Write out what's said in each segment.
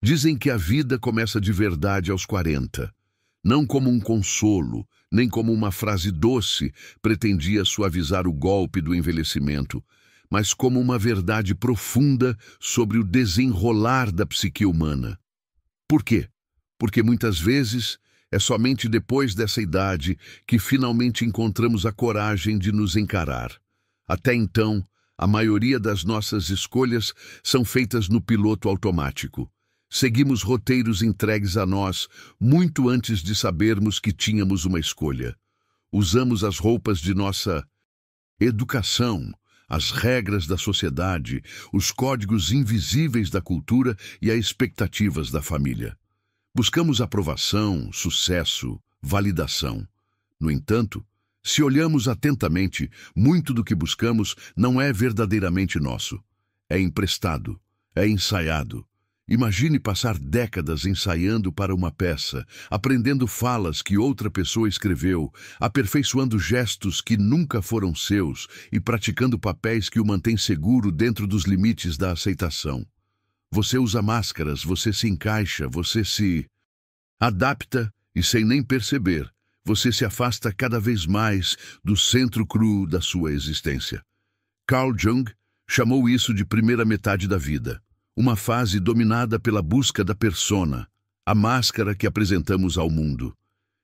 Dizem que a vida começa de verdade aos 40. Não como um consolo, nem como uma frase doce pretendia suavizar o golpe do envelhecimento, mas como uma verdade profunda sobre o desenrolar da psique humana. Por quê? Porque muitas vezes é somente depois dessa idade que finalmente encontramos a coragem de nos encarar. Até então, a maioria das nossas escolhas são feitas no piloto automático. Seguimos roteiros entregues a nós muito antes de sabermos que tínhamos uma escolha. Usamos as roupas de nossa educação, as regras da sociedade, os códigos invisíveis da cultura e as expectativas da família. Buscamos aprovação, sucesso, validação. No entanto, se olhamos atentamente, muito do que buscamos não é verdadeiramente nosso. É emprestado, é ensaiado. Imagine passar décadas ensaiando para uma peça, aprendendo falas que outra pessoa escreveu, aperfeiçoando gestos que nunca foram seus e praticando papéis que o mantêm seguro dentro dos limites da aceitação. Você usa máscaras, você se encaixa, você se adapta e, sem nem perceber, você se afasta cada vez mais do centro cru da sua existência. Carl Jung chamou isso de primeira metade da vida. Uma fase dominada pela busca da persona, a máscara que apresentamos ao mundo.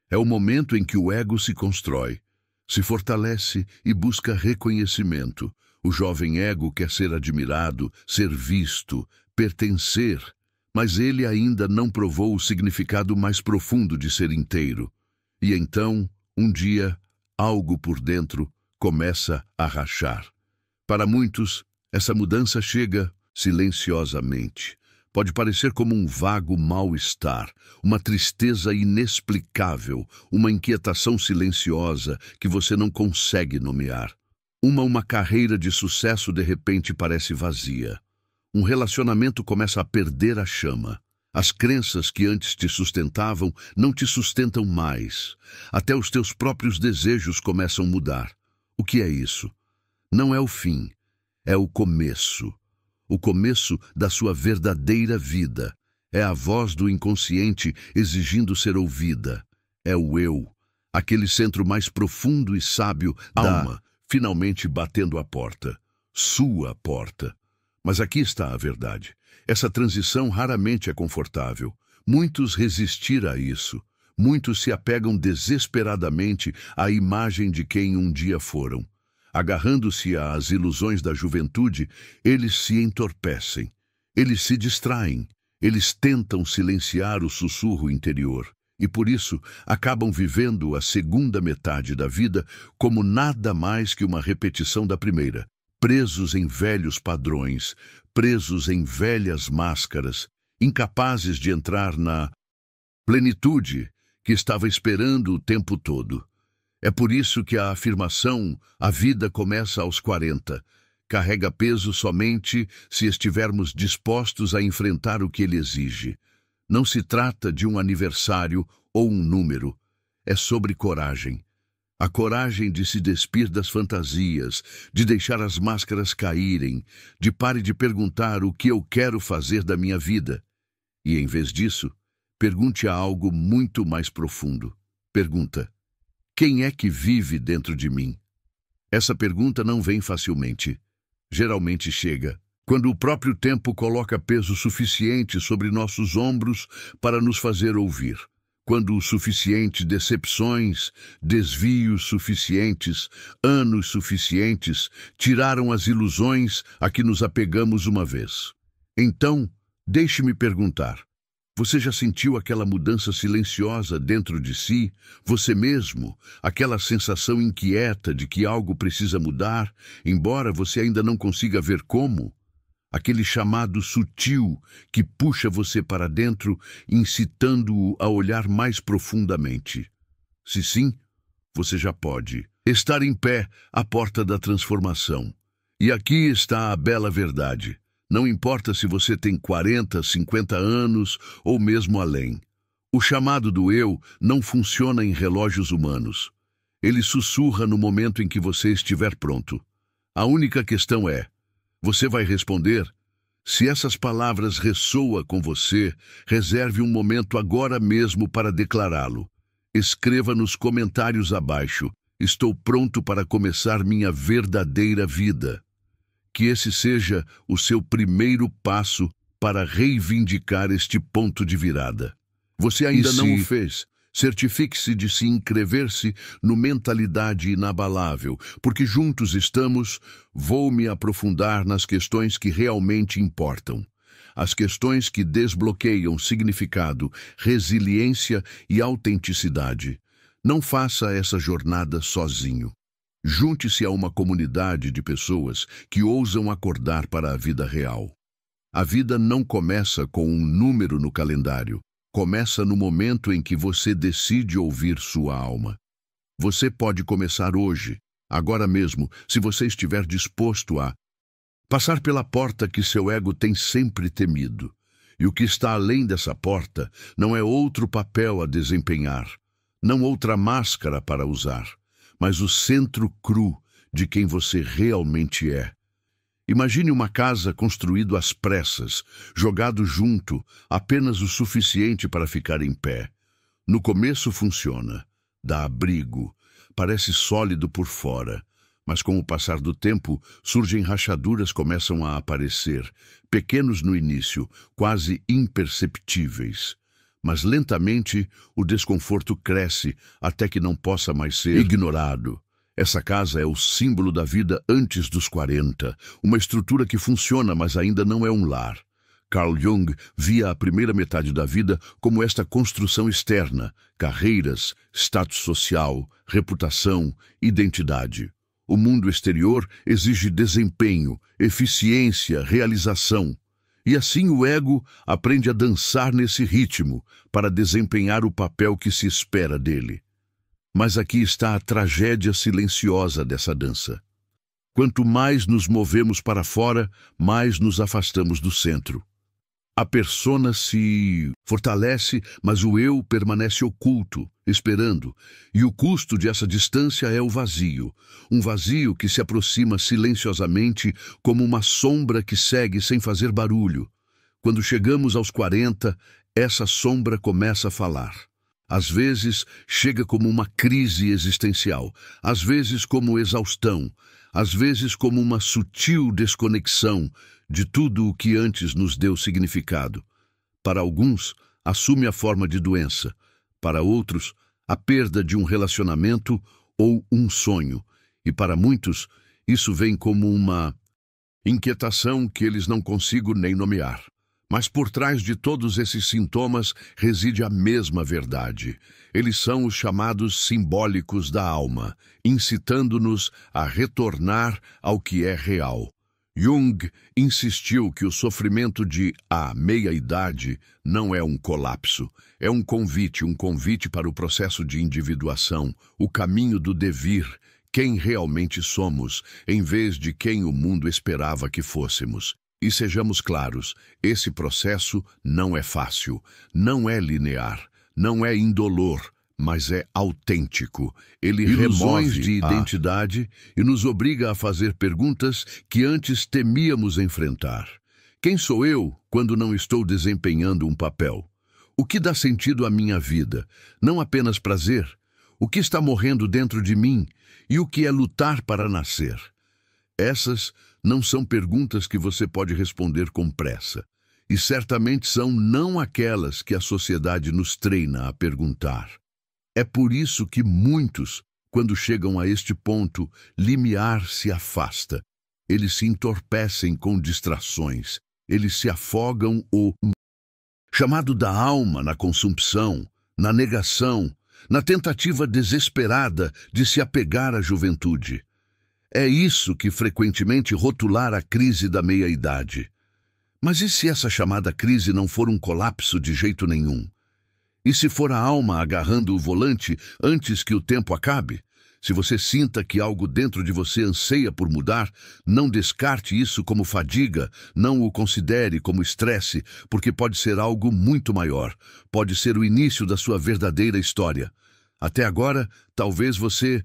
É o momento em que o ego se constrói, se fortalece e busca reconhecimento. O jovem ego quer ser admirado, ser visto, pertencer, mas ele ainda não provou o significado mais profundo de ser inteiro. E então, um dia, algo por dentro começa a rachar. Para muitos, essa mudança chega silenciosamente. Pode parecer como um vago mal-estar, uma tristeza inexplicável, uma inquietação silenciosa que você não consegue nomear. Uma carreira de sucesso de repente parece vazia. Um relacionamento começa a perder a chama. As crenças que antes te sustentavam não te sustentam mais. Até os teus próprios desejos começam a mudar. O que é isso? Não é o fim, é o começo. O começo da sua verdadeira vida. É a voz do inconsciente exigindo ser ouvida. É o eu, aquele centro mais profundo e sábio da alma, finalmente batendo a porta. Sua porta. Mas aqui está a verdade. Essa transição raramente é confortável. Muitos resistirão a isso. Muitos se apegam desesperadamente à imagem de quem um dia foram. Agarrando-se às ilusões da juventude, eles se entorpecem, eles se distraem, eles tentam silenciar o sussurro interior e, por isso, acabam vivendo a segunda metade da vida como nada mais que uma repetição da primeira, presos em velhos padrões, presos em velhas máscaras, incapazes de entrar na plenitude que estava esperando o tempo todo. É por isso que a afirmação "a vida começa aos 40" carrega peso somente se estivermos dispostos a enfrentar o que ele exige. Não se trata de um aniversário ou um número. É sobre coragem. A coragem de se despir das fantasias, de deixar as máscaras caírem, de pare de perguntar o que eu quero fazer da minha vida. E, em vez disso, pergunte a algo muito mais profundo. Pergunta: quem é que vive dentro de mim? Essa pergunta não vem facilmente. Geralmente chega quando o próprio tempo coloca peso suficiente sobre nossos ombros para nos fazer ouvir. Quando o suficiente decepções, desvios suficientes, anos suficientes tiraram as ilusões a que nos apegamos uma vez. Então, deixe-me perguntar. Você já sentiu aquela mudança silenciosa dentro de si, você mesmo, aquela sensação inquieta de que algo precisa mudar, embora você ainda não consiga ver como? Aquele chamado sutil que puxa você para dentro, incitando-o a olhar mais profundamente. Se sim, você já pode estar em pé à porta da transformação. E aqui está a bela verdade. Não importa se você tem 40, 50 anos ou mesmo além. O chamado do eu não funciona em relógios humanos. Ele sussurra no momento em que você estiver pronto. A única questão é: você vai responder? Se essas palavras ressoam com você, reserve um momento agora mesmo para declará-lo. Escreva nos comentários abaixo: estou pronto para começar minha verdadeira vida. Que esse seja o seu primeiro passo para reivindicar este ponto de virada. Você ainda não o fez? Certifique-se de se inscrever-se no Mentalidade Inabalável, porque juntos estamos. Vou me aprofundar nas questões que realmente importam. As questões que desbloqueiam significado, resiliência e autenticidade. Não faça essa jornada sozinho. Junte-se a uma comunidade de pessoas que ousam acordar para a vida real. A vida não começa com um número no calendário. Começa no momento em que você decide ouvir sua alma. Você pode começar hoje, agora mesmo, se você estiver disposto a passar pela porta que seu ego tem sempre temido. E o que está além dessa porta não é outro papel a desempenhar, não outra máscara para usar, mas o centro cru de quem você realmente é. Imagine uma casa construída às pressas, jogado junto, apenas o suficiente para ficar em pé. No começo funciona, dá abrigo, parece sólido por fora, mas com o passar do tempo, surgem rachaduras, começam a aparecer, pequenos no início, quase imperceptíveis. Mas lentamente o desconforto cresce até que não possa mais ser ignorado. Essa casa é o símbolo da vida antes dos 40, uma estrutura que funciona, mas ainda não é um lar. Carl Jung via a primeira metade da vida como esta construção externa: carreiras, status social, reputação, identidade. O mundo exterior exige desempenho, eficiência, realização. E assim o ego aprende a dançar nesse ritmo para desempenhar o papel que se espera dele. Mas aqui está a tragédia silenciosa dessa dança. Quanto mais nos movemos para fora, mais nos afastamos do centro. A persona se fortalece, mas o eu permanece oculto, esperando. E o custo dessa distância é o vazio. Um vazio que se aproxima silenciosamente, como uma sombra que segue sem fazer barulho. Quando chegamos aos 40, essa sombra começa a falar. Às vezes chega como uma crise existencial, às vezes como exaustão, às vezes como uma sutil desconexão de tudo o que antes nos deu significado. Para alguns, assume a forma de doença. Para outros, a perda de um relacionamento ou um sonho. E para muitos, isso vem como uma inquietação que eles não consigam nem nomear. Mas por trás de todos esses sintomas reside a mesma verdade. Eles são os chamados simbólicos da alma, incitando-nos a retornar ao que é real. Jung insistiu que o sofrimento de a meia-idade não é um colapso, é um convite para o processo de individuação, o caminho do devir, quem realmente somos, em vez de quem o mundo esperava que fôssemos. E sejamos claros, esse processo não é fácil, não é linear, não é indolor, mas é autêntico. Ele remove de identidade e nos obriga a fazer perguntas que antes temíamos enfrentar. Quem sou eu quando não estou desempenhando um papel? O que dá sentido à minha vida? Não apenas prazer? O que está morrendo dentro de mim? E o que é lutar para nascer? Essas não são perguntas que você pode responder com pressa. E certamente são não aquelas que a sociedade nos treina a perguntar. É por isso que muitos, quando chegam a este ponto, limiar se afasta. Eles se entorpecem com distrações. Eles se afogam ou chamado da alma na consumpção, na negação, na tentativa desesperada de se apegar à juventude. É isso que frequentemente rotular a crise da meia-idade. Mas e se essa chamada crise não for um colapso de jeito nenhum? E se for a alma agarrando o volante antes que o tempo acabe? Se você sinta que algo dentro de você anseia por mudar, não descarte isso como fadiga, não o considere como estresse, porque pode ser algo muito maior. Pode ser o início da sua verdadeira história. Até agora, talvez você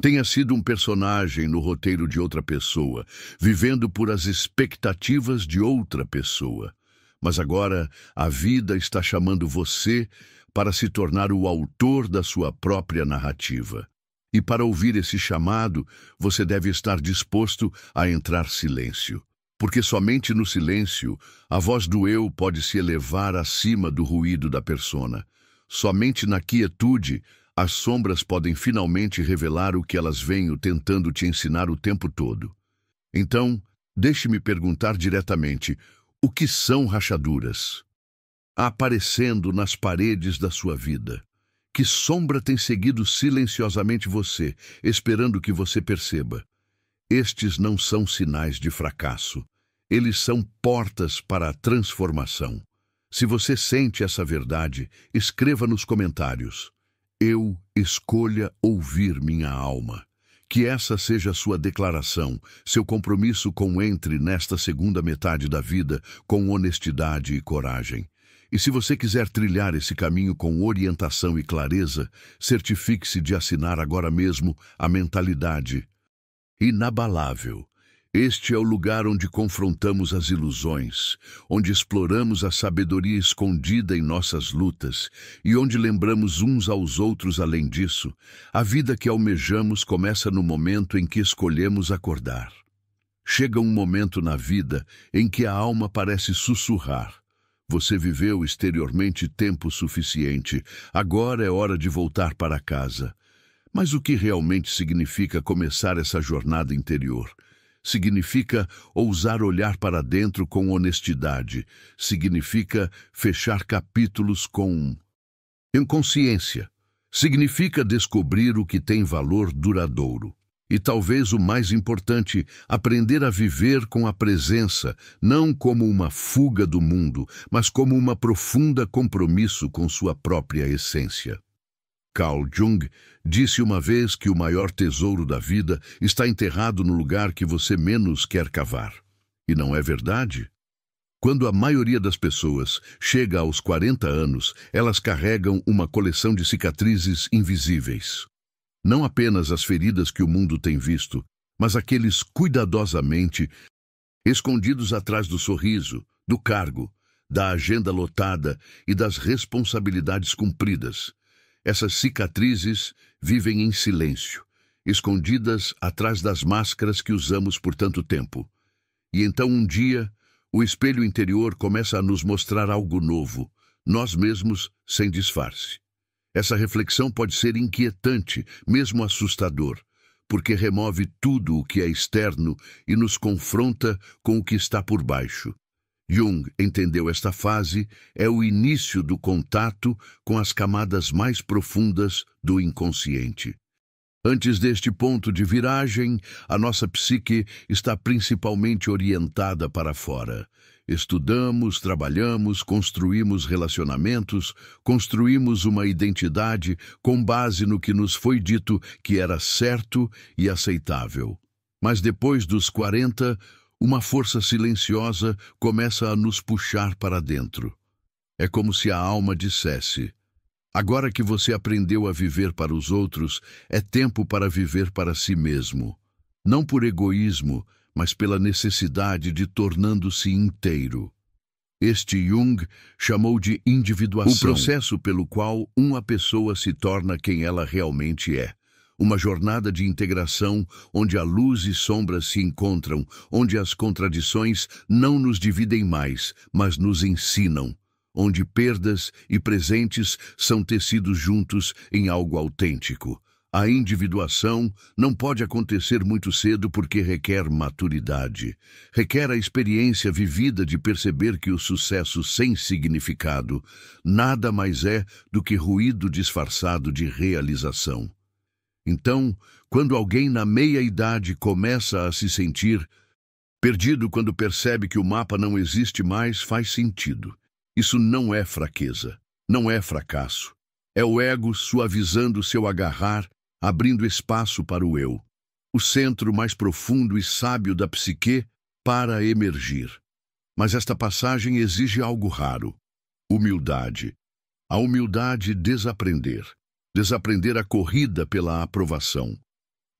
Tenha sido um personagem no roteiro de outra pessoa, vivendo por as expectativas de outra pessoa. Mas agora a vida está chamando você para se tornar o autor da sua própria narrativa. E para ouvir esse chamado, você deve estar disposto a entrar silêncio. Porque somente no silêncio, a voz do eu pode se elevar acima do ruído da persona. Somente na quietude, as sombras podem finalmente revelar o que elas venham tentando te ensinar o tempo todo. Então, deixe-me perguntar diretamente, o que são rachaduras? Aparecendo nas paredes da sua vida. Que sombra tem seguido silenciosamente você, esperando que você perceba? Estes não são sinais de fracasso. Eles são portas para a transformação. Se você sente essa verdade, escreva nos comentários. Eu escolha ouvir minha alma. Que essa seja a sua declaração, seu compromisso com entre nesta segunda metade da vida com honestidade e coragem. E se você quiser trilhar esse caminho com orientação e clareza, certifique-se de assinar agora mesmo a mentalidade inabalável. Este é o lugar onde confrontamos as ilusões, onde exploramos a sabedoria escondida em nossas lutas e onde lembramos uns aos outros além disso. A vida que almejamos começa no momento em que escolhemos acordar. Chega um momento na vida em que a alma parece sussurrar. Você viveu exteriormente tempo suficiente, agora é hora de voltar para casa. Mas o que realmente significa começar essa jornada interior? Significa ousar olhar para dentro com honestidade. Significa fechar capítulos com inconsciência. Significa descobrir o que tem valor duradouro. E talvez o mais importante, aprender a viver com a presença, não como uma fuga do mundo, mas como uma profunda compromisso com sua própria essência. Carl Jung disse uma vez que o maior tesouro da vida está enterrado no lugar que você menos quer cavar. E não é verdade? Quando a maioria das pessoas chega aos 40 anos, elas carregam uma coleção de cicatrizes invisíveis. Não apenas as feridas que o mundo tem visto, mas aqueles cuidadosamente escondidos atrás do sorriso, do cargo, da agenda lotada e das responsabilidades cumpridas. Essas cicatrizes vivem em silêncio, escondidas atrás das máscaras que usamos por tanto tempo. E então um dia, o espelho interior começa a nos mostrar algo novo, nós mesmos sem disfarce. Essa reflexão pode ser inquietante, mesmo assustador, porque remove tudo o que é externo e nos confronta com o que está por baixo. Jung entendeu esta fase é o início do contato com as camadas mais profundas do inconsciente. Antes deste ponto de viragem, a nossa psique está principalmente orientada para fora. Estudamos, trabalhamos, construímos relacionamentos, construímos uma identidade com base no que nos foi dito que era certo e aceitável. Mas depois dos 40, uma força silenciosa começa a nos puxar para dentro. É como se a alma dissesse: agora que você aprendeu a viver para os outros, é tempo para viver para si mesmo. Não por egoísmo, mas pela necessidade de tornando-se inteiro. Este Jung chamou de individuação, o processo pelo qual uma pessoa se torna quem ela realmente é. Uma jornada de integração onde a luz e sombras se encontram, onde as contradições não nos dividem mais, mas nos ensinam, onde perdas e presentes são tecidos juntos em algo autêntico. A individuação não pode acontecer muito cedo porque requer maturidade. Requer a experiência vivida de perceber que o sucesso sem significado nada mais é do que ruído disfarçado de realização. Então, quando alguém na meia-idade começa a se sentir perdido quando percebe que o mapa não existe mais, faz sentido. Isso não é fraqueza, não é fracasso. É o ego suavizando seu agarrar, abrindo espaço para o eu, o centro mais profundo e sábio da psique, para emergir. Mas esta passagem exige algo raro: humildade. A humildade desaprender a corrida pela aprovação.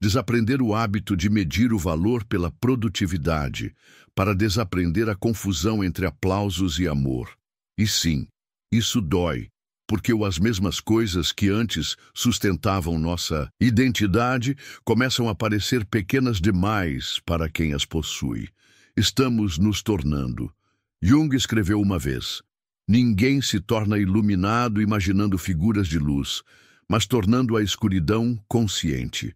Desaprender o hábito de medir o valor pela produtividade, para desaprender a confusão entre aplausos e amor. E sim, isso dói, porque as mesmas coisas que antes sustentavam nossa identidade começam a parecer pequenas demais para quem as possui. Estamos nos tornando. Jung escreveu uma vez: ninguém se torna iluminado imaginando figuras de luz, mas tornando a escuridão consciente.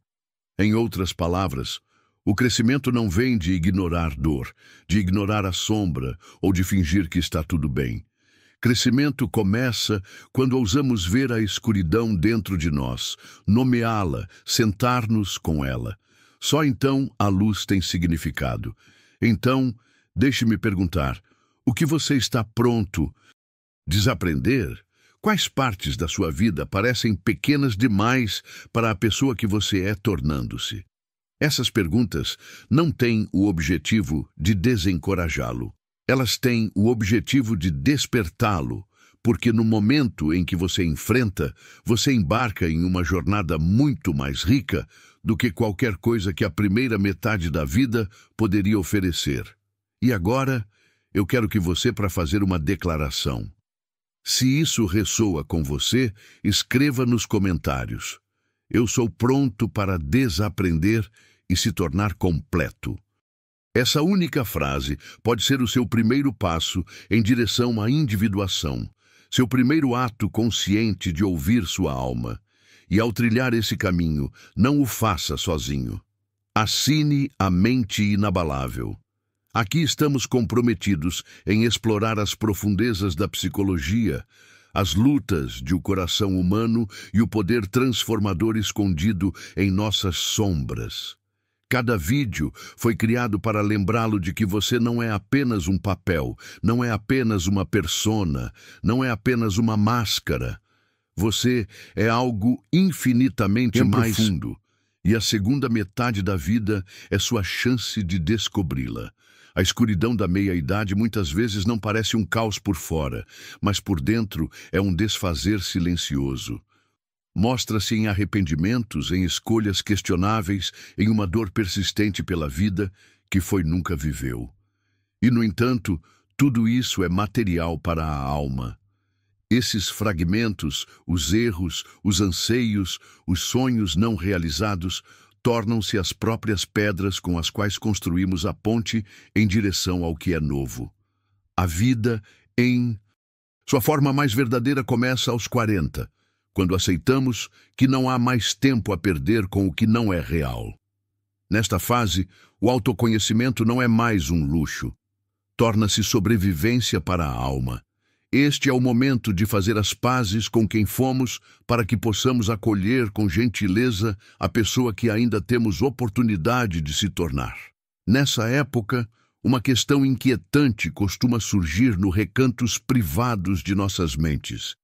Em outras palavras, o crescimento não vem de ignorar dor, de ignorar a sombra ou de fingir que está tudo bem. Crescimento começa quando ousamos ver a escuridão dentro de nós, nomeá-la, sentar-nos com ela. Só então a luz tem significado. Então, deixe-me perguntar, o que você está pronto a desaprender? Quais partes da sua vida parecem pequenas demais para a pessoa que você é tornando-se? Essas perguntas não têm o objetivo de desencorajá-lo. Elas têm o objetivo de despertá-lo, porque no momento em que você enfrenta, você embarca em uma jornada muito mais rica do que qualquer coisa que a primeira metade da vida poderia oferecer. E agora, eu quero que você para fazer uma declaração. Se isso ressoa com você, escreva nos comentários. Eu sou pronto para desaprender e se tornar completo. Essa única frase pode ser o seu primeiro passo em direção à individuação, seu primeiro ato consciente de ouvir sua alma. E ao trilhar esse caminho, não o faça sozinho. Assine a mente inabalável. Aqui estamos comprometidos em explorar as profundezas da psicologia, as lutas de o coração humano e o poder transformador escondido em nossas sombras. Cada vídeo foi criado para lembrá-lo de que você não é apenas um papel, não é apenas uma persona, não é apenas uma máscara. Você é algo infinitamente mais profundo, e a segunda metade da vida é sua chance de descobri-la. A escuridão da meia-idade muitas vezes não parece um caos por fora, mas por dentro é um desfazer silencioso. Mostra-se em arrependimentos, em escolhas questionáveis, em uma dor persistente pela vida que nunca viveu. E, no entanto, tudo isso é material para a alma. Esses fragmentos, os erros, os anseios, os sonhos não realizados, tornam-se as próprias pedras com as quais construímos a ponte em direção ao que é novo. A vida, em sua forma mais verdadeira, começa aos 40, quando aceitamos que não há mais tempo a perder com o que não é real. Nesta fase, o autoconhecimento não é mais um luxo. Torna-se sobrevivência para a alma. Este é o momento de fazer as pazes com quem fomos para que possamos acolher com gentileza a pessoa que ainda temos oportunidade de se tornar. Nessa época, uma questão inquietante costuma surgir nos recantos privados de nossas mentes.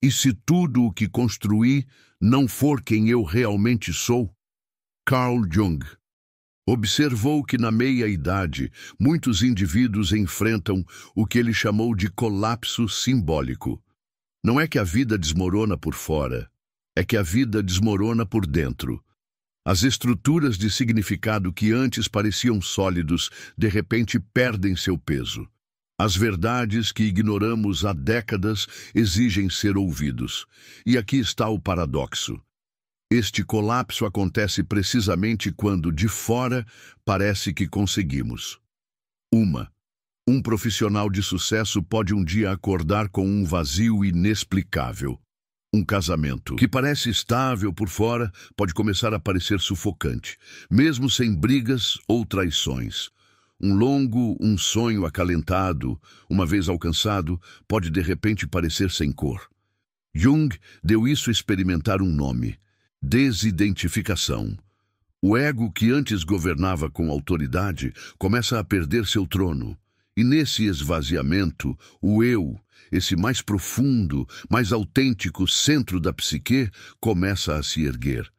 E se tudo o que construí não for quem eu realmente sou? Carl Jung observou que na meia-idade muitos indivíduos enfrentam o que ele chamou de colapso simbólico. Não é que a vida desmorona por fora, é que a vida desmorona por dentro. As estruturas de significado que antes pareciam sólidos, de repente perdem seu peso. As verdades que ignoramos há décadas exigem ser ouvidos. E aqui está o paradoxo. Este colapso acontece precisamente quando, de fora, parece que conseguimos. Um profissional de sucesso pode um dia acordar com um vazio inexplicável. Um casamento que parece estável por fora pode começar a parecer sufocante, mesmo sem brigas ou traições. Um sonho acalentado, uma vez alcançado, pode de repente parecer sem cor. Jung deu isso a experimentar um nome: desidentificação. O ego que antes governava com autoridade começa a perder seu trono. E nesse esvaziamento, o eu, esse mais profundo, mais autêntico centro da psique, começa a se erguer.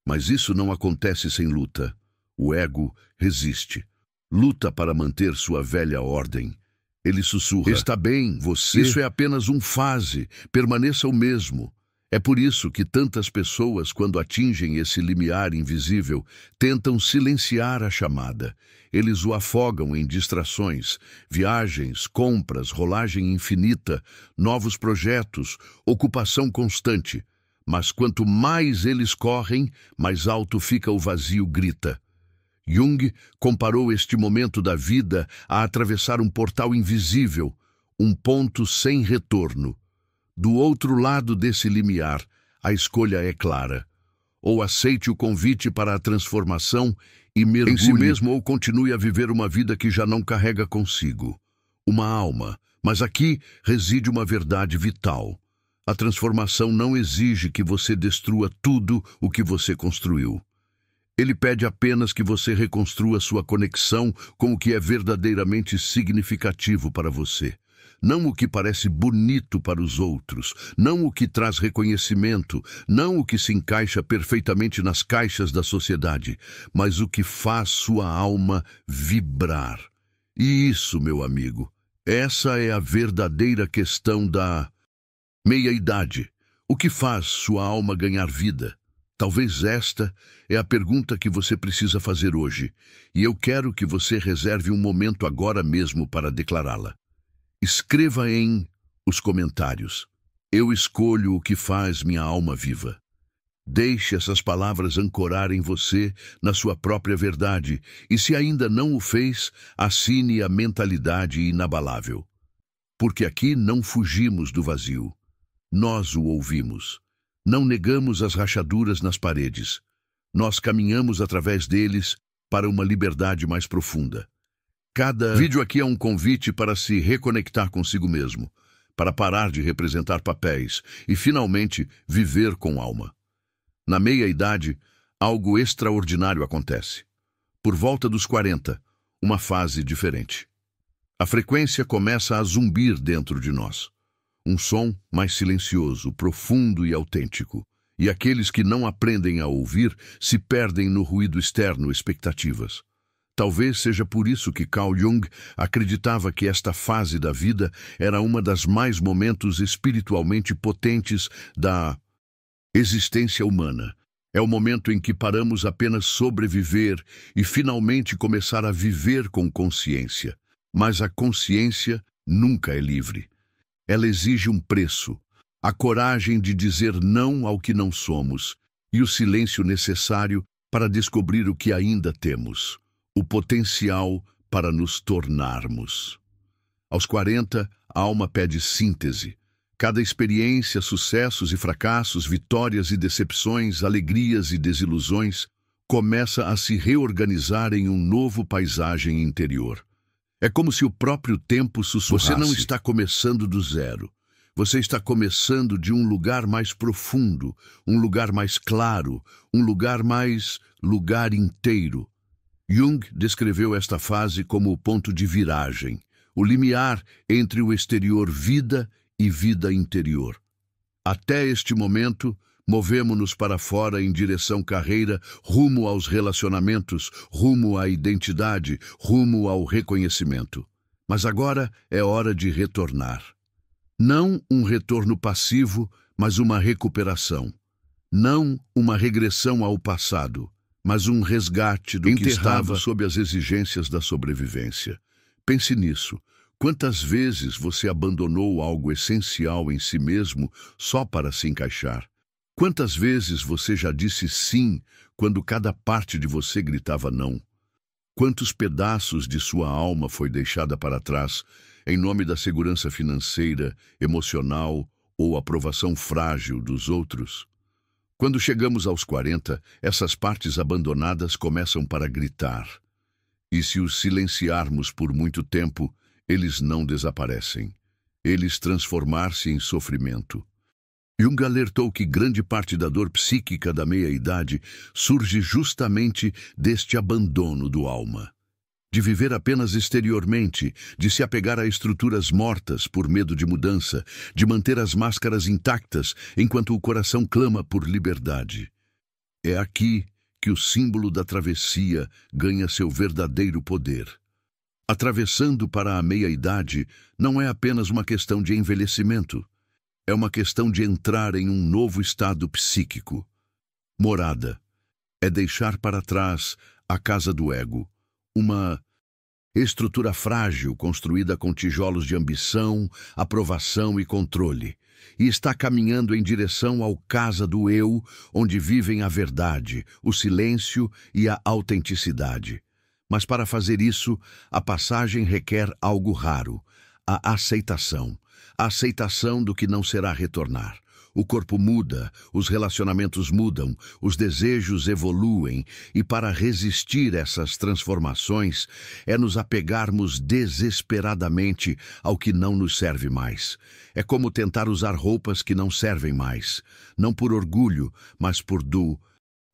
Mas isso não acontece sem luta. O ego resiste. Luta para manter sua velha ordem. Ele sussurra: está bem, você. Isso é apenas fase, permaneça o mesmo. É por isso que tantas pessoas, quando atingem esse limiar invisível, tentam silenciar a chamada. Eles o afogam em distrações, viagens, compras, rolagem infinita, novos projetos, ocupação constante. Mas quanto mais eles correm, mais alto fica o vazio grita. Jung comparou este momento da vida a atravessar um portal invisível, um ponto sem retorno. Do outro lado desse limiar, a escolha é clara. Ou aceite o convite para a transformação e mergulhe em si mesmo, ou continue a viver uma vida que já não carrega consigo uma alma. Mas aqui reside uma verdade vital. A transformação não exige que você destrua tudo o que você construiu. Ele pede apenas que você reconstrua sua conexão com o que é verdadeiramente significativo para você. Não o que parece bonito para os outros, não o que traz reconhecimento, não o que se encaixa perfeitamente nas caixas da sociedade, mas o que faz sua alma vibrar. E isso, meu amigo, essa é a verdadeira questão da meia-idade. O que faz sua alma ganhar vida? Talvez esta é a pergunta que você precisa fazer hoje, e eu quero que você reserve um momento agora mesmo para declará-la. Escreva os comentários: eu escolho o que faz minha alma viva. Deixe essas palavras ancorarem você na sua própria verdade, e se ainda não o fez, assine a mentalidade inabalável. Porque aqui não fugimos do vazio. Nós o ouvimos. Não negamos as rachaduras nas paredes. Nós caminhamos através deles para uma liberdade mais profunda. Cada vídeo aqui é um convite para se reconectar consigo mesmo, para parar de representar papéis e, finalmente, viver com alma. Na meia-idade, algo extraordinário acontece. Por volta dos 40, uma fase diferente. A frequência começa a zumbir dentro de nós. Um som mais silencioso, profundo e autêntico. E aqueles que não aprendem a ouvir se perdem no ruído externo, expectativas. Talvez seja por isso que Carl Jung acreditava que esta fase da vida era uma das mais momentos espiritualmente potentes da existência humana. É o momento em que paramos apenas sobreviver e finalmente começar a viver com consciência. Mas a consciência nunca é livre. Ela exige um preço, a coragem de dizer não ao que não somos e o silêncio necessário para descobrir o que ainda temos. O potencial para nos tornarmos. Aos 40, a alma pede síntese. Cada experiência, sucessos e fracassos, vitórias e decepções, alegrias e desilusões, começa a se reorganizar em um novo paisagem interior. É como se o próprio tempo sussurrasse. Você não está começando do zero. Você está começando de um lugar mais profundo, um lugar mais claro, um lugar inteiro. Jung descreveu esta fase como o ponto de viragem, o limiar entre o exterior vida e vida interior. Até este momento, movemo-nos para fora em direção carreira, rumo aos relacionamentos, rumo à identidade, rumo ao reconhecimento. Mas agora é hora de retornar. Não um retorno passivo, mas uma recuperação. Não uma regressão ao passado, mas um resgate do que estava sob as exigências da sobrevivência. Pense nisso. Quantas vezes você abandonou algo essencial em si mesmo só para se encaixar? Quantas vezes você já disse sim quando cada parte de você gritava não? Quantos pedaços de sua alma foi deixada para trás em nome da segurança financeira, emocional ou aprovação frágil dos outros? Quando chegamos aos 40, essas partes abandonadas começam para gritar. E se os silenciarmos por muito tempo, eles não desaparecem. Eles transformar-se em sofrimento. Jung alertou que grande parte da dor psíquica da meia-idade surge justamente deste abandono do alma. De viver apenas exteriormente, de se apegar a estruturas mortas por medo de mudança, de manter as máscaras intactas enquanto o coração clama por liberdade. É aqui que o símbolo da travessia ganha seu verdadeiro poder. Atravessando para a meia-idade não é apenas uma questão de envelhecimento. É uma questão de entrar em um novo estado psíquico. Morada é deixar para trás a casa do ego, uma estrutura frágil construída com tijolos de ambição, aprovação e controle, e está caminhando em direção ao casa do eu, onde vivem a verdade, o silêncio e a autenticidade. Mas para fazer isso, a passagem requer algo raro, a aceitação do que não será retornar. O corpo muda, os relacionamentos mudam, os desejos evoluem, e para resistir essas transformações é nos apegarmos desesperadamente ao que não nos serve mais. É como tentar usar roupas que não servem mais, não por orgulho, mas por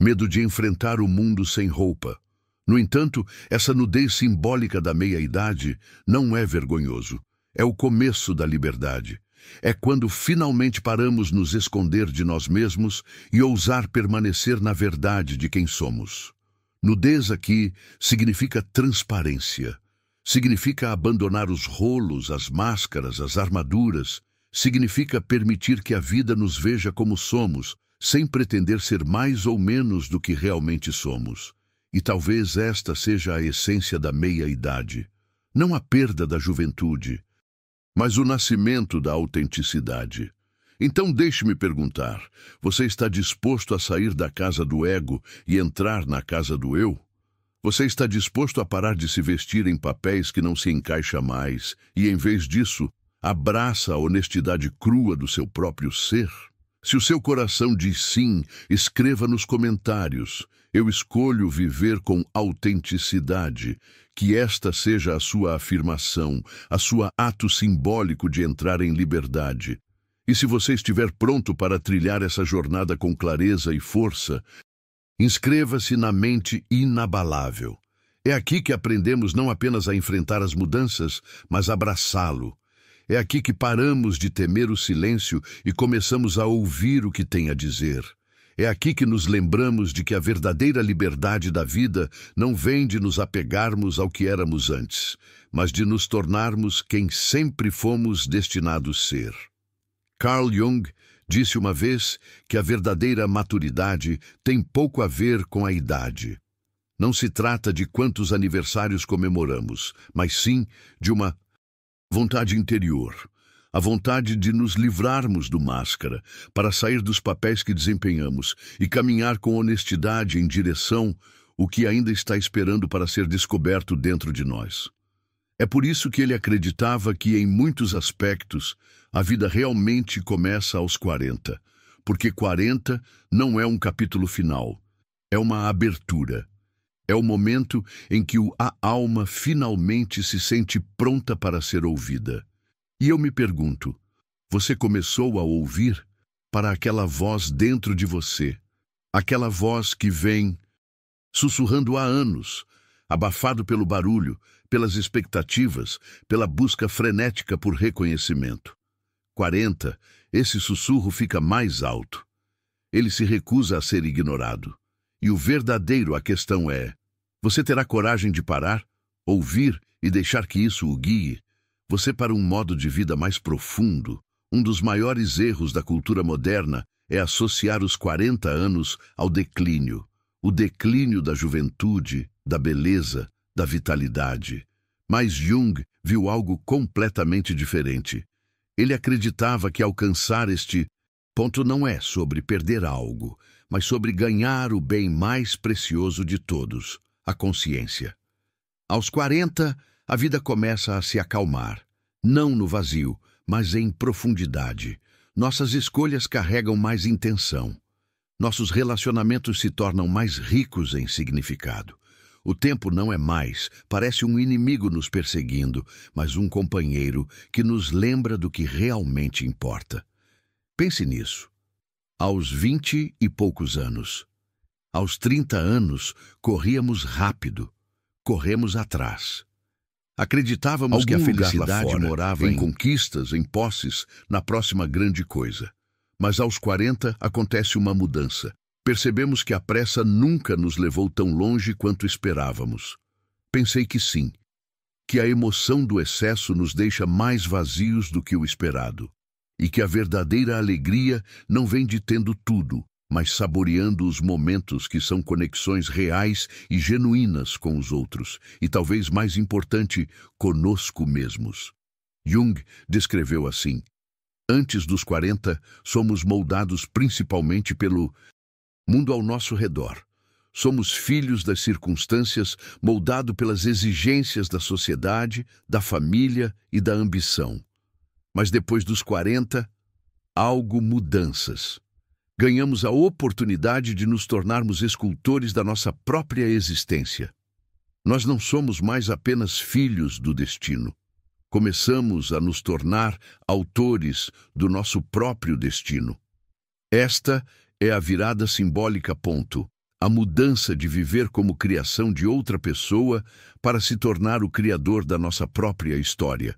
medo de enfrentar o mundo sem roupa. No entanto, essa nudez simbólica da meia-idade não é vergonhoso. É o começo da liberdade. É quando finalmente paramos nos esconder de nós mesmos e ousar permanecer na verdade de quem somos. Nudez aqui significa transparência. Significa abandonar os rolos, as máscaras, as armaduras. Significa permitir que a vida nos veja como somos, sem pretender ser mais ou menos do que realmente somos. E talvez esta seja a essência da meia-idade. Não a perda da juventude, mas o nascimento da autenticidade. Então deixe-me perguntar, você está disposto a sair da casa do ego e entrar na casa do eu? Você está disposto a parar de se vestir em papéis que não se encaixa mais e, em vez disso, abraça a honestidade crua do seu próprio ser? Se o seu coração diz sim, escreva nos comentários. Eu escolho viver com autenticidade. Que esta seja a sua afirmação, a sua ato simbólico de entrar em liberdade. E se você estiver pronto para trilhar essa jornada com clareza e força, inscreva-se na mente inabalável. É aqui que aprendemos não apenas a enfrentar as mudanças, mas a abraçá-lo. É aqui que paramos de temer o silêncio e começamos a ouvir o que tem a dizer. É aqui que nos lembramos de que a verdadeira liberdade da vida não vem de nos apegarmos ao que éramos antes, mas de nos tornarmos quem sempre fomos destinados a ser. Carl Jung disse uma vez que a verdadeira maturidade tem pouco a ver com a idade. Não se trata de quantos aniversários comemoramos, mas sim de uma vontade interior. A vontade de nos livrarmos do máscara, para sair dos papéis que desempenhamos e caminhar com honestidade em direção ao que ainda está esperando para ser descoberto dentro de nós. É por isso que ele acreditava que, em muitos aspectos, a vida realmente começa aos 40, porque 40 não é um capítulo final, é uma abertura. É o momento em que a alma finalmente se sente pronta para ser ouvida. E eu me pergunto, você começou a ouvir para aquela voz dentro de você, aquela voz que vem sussurrando há anos, abafado pelo barulho, pelas expectativas, pela busca frenética por reconhecimento. 40, esse sussurro fica mais alto. Ele se recusa a ser ignorado. E o verdadeiro a questão é, você terá coragem de parar, ouvir e deixar que isso o guie? Você para um modo de vida mais profundo. Um dos maiores erros da cultura moderna é associar os 40 anos ao declínio. O declínio da juventude, da beleza, da vitalidade. Mas Jung viu algo completamente diferente. Ele acreditava que alcançar este ponto não é sobre perder algo, mas sobre ganhar o bem mais precioso de todos, a consciência. Aos 40, a vida começa a se acalmar, não no vazio, mas em profundidade. Nossas escolhas carregam mais intenção. Nossos relacionamentos se tornam mais ricos em significado. O tempo não é mais, parece um inimigo nos perseguindo, mas um companheiro que nos lembra do que realmente importa. Pense nisso. Aos 20 e poucos anos, aos 30 anos, corríamos rápido, corremos atrás. Acreditávamos que a felicidade morava em conquistas, em posses, na próxima grande coisa. Mas aos 40 acontece uma mudança. Percebemos que a pressa nunca nos levou tão longe quanto esperávamos. Pensei que sim, que a emoção do excesso nos deixa mais vazios do que o esperado. e que a verdadeira alegria não vem de tendo tudo, mas saboreando os momentos que são conexões reais e genuínas com os outros, e talvez mais importante, conosco mesmos. Jung descreveu assim: antes dos 40, somos moldados principalmente pelo mundo ao nosso redor. Somos filhos das circunstâncias, moldados pelas exigências da sociedade, da família e da ambição. Mas depois dos 40, algo mudanças. Ganhamos a oportunidade de nos tornarmos escultores da nossa própria existência. Nós não somos mais apenas filhos do destino. Começamos a nos tornar autores do nosso próprio destino. Esta é a virada simbólica. A mudança de viver como criação de outra pessoa para se tornar o criador da nossa própria história.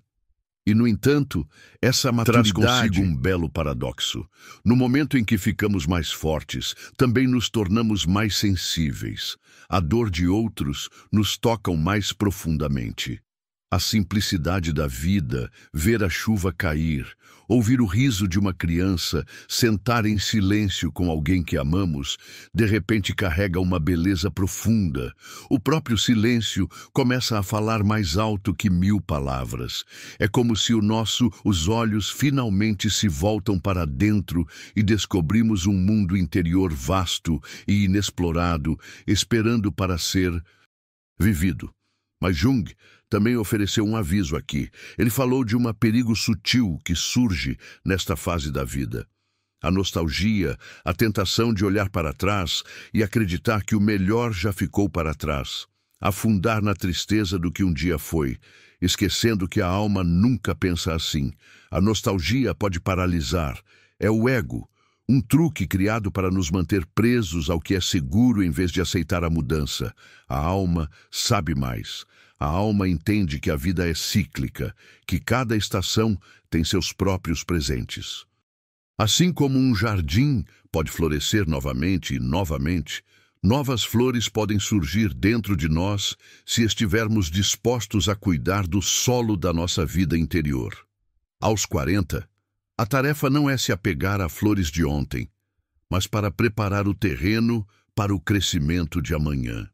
E, no entanto, essa maturidade traz consigo um belo paradoxo. No momento em que ficamos mais fortes, também nos tornamos mais sensíveis. A dor de outros nos toca mais profundamente. A simplicidade da vida, ver a chuva cair, ouvir o riso de uma criança, sentar em silêncio com alguém que amamos, de repente carrega uma beleza profunda. O próprio silêncio começa a falar mais alto que 1000 palavras. É como se os olhos finalmente se voltam para dentro e descobrimos um mundo interior vasto e inexplorado, esperando para ser vivido. Mas Jung também ofereceu um aviso aqui. Ele falou de um perigo sutil que surge nesta fase da vida. A nostalgia, a tentação de olhar para trás e acreditar que o melhor já ficou para trás. Afundar na tristeza do que um dia foi, esquecendo que a alma nunca pensa assim. A nostalgia pode paralisar. É o ego, um truque criado para nos manter presos ao que é seguro em vez de aceitar a mudança. A alma sabe mais. A alma entende que a vida é cíclica, que cada estação tem seus próprios presentes. Assim como um jardim pode florescer novamente e novamente, novas flores podem surgir dentro de nós se estivermos dispostos a cuidar do solo da nossa vida interior. Aos 40, a tarefa não é se apegar a flores de ontem, mas para preparar o terreno para o crescimento de amanhã.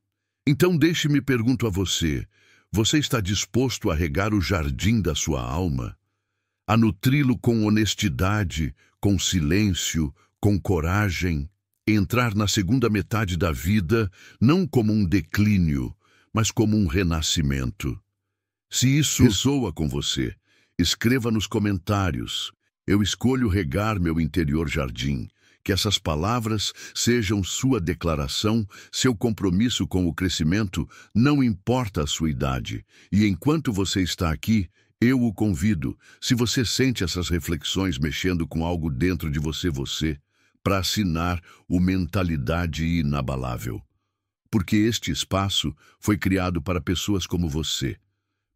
Então deixe-me perguntar a você: você está disposto a regar o jardim da sua alma? A nutri-lo com honestidade, com silêncio, com coragem? Entrar na segunda metade da vida não como um declínio, mas como um renascimento. Se isso ressoa com você, escreva nos comentários: eu escolho regar meu interior jardim. Que essas palavras sejam sua declaração, seu compromisso com o crescimento, não importa a sua idade. E enquanto você está aqui, eu o convido, se você sente essas reflexões mexendo com algo dentro de você, para assinar o Mentalidade Inabalável. Porque este espaço foi criado para pessoas como você.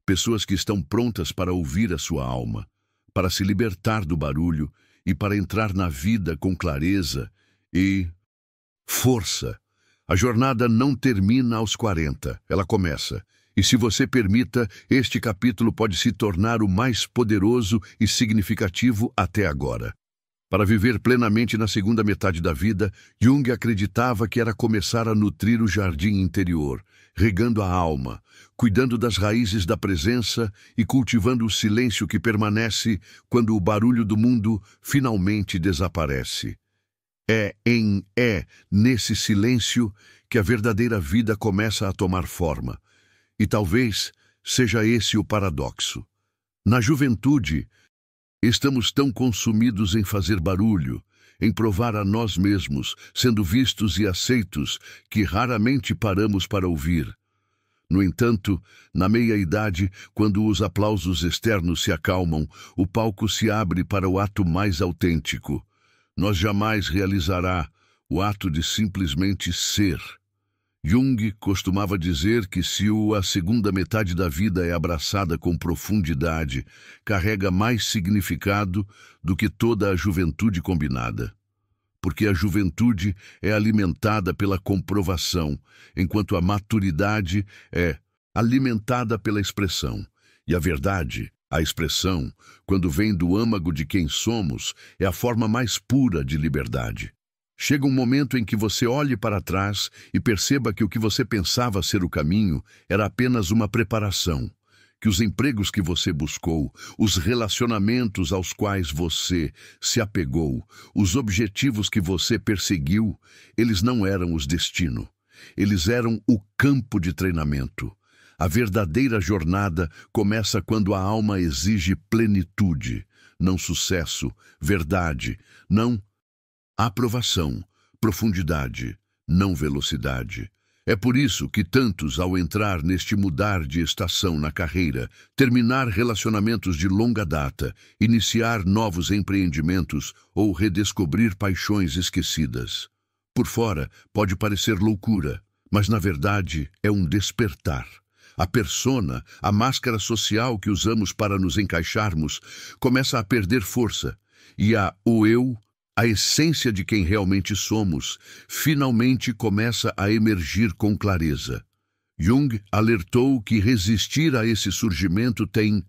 Pessoas que estão prontas para ouvir a sua alma, para se libertar do barulho e para entrar na vida com clareza e força. A jornada não termina aos 40, ela começa. E se você permita, este capítulo pode se tornar o mais poderoso e significativo até agora. Para viver plenamente na segunda metade da vida, Jung acreditava que era começar a nutrir o jardim interior, regando a alma, cuidando das raízes da presença e cultivando o silêncio que permanece quando o barulho do mundo finalmente desaparece. É nesse silêncio que a verdadeira vida começa a tomar forma. E talvez seja esse o paradoxo. Na juventude, estamos tão consumidos em fazer barulho, em provar a nós mesmos, sendo vistos e aceitos, que raramente paramos para ouvir. No entanto, na meia-idade, quando os aplausos externos se acalmam, o palco se abre para o ato mais autêntico. Nós jamais realizará o ato de simplesmente ser. Jung costumava dizer que se a segunda metade da vida é abraçada com profundidade, carrega mais significado do que toda a juventude combinada. Porque a juventude é alimentada pela comprovação, enquanto a maturidade é alimentada pela expressão. E a verdade A expressão, quando vem do âmago de quem somos, é a forma mais pura de liberdade. Chega um momento em que você olhe para trás e perceba que o que você pensava ser o caminho era apenas uma preparação, que os empregos que você buscou, os relacionamentos aos quais você se apegou, os objetivos que você perseguiu, eles não eram os destino. Eles eram o campo de treinamento. A verdadeira jornada começa quando a alma exige plenitude, não sucesso, verdade, não aprovação, profundidade, não velocidade. É por isso que tantos, ao entrar neste mudar de estação na carreira, terminar relacionamentos de longa data, iniciar novos empreendimentos ou redescobrir paixões esquecidas. Por fora, pode parecer loucura, mas na verdade é um despertar. A persona, a máscara social que usamos para nos encaixarmos, começa a perder força, e o eu, a essência de quem realmente somos, finalmente começa a emergir com clareza. Jung alertou que resistir a esse surgimento tem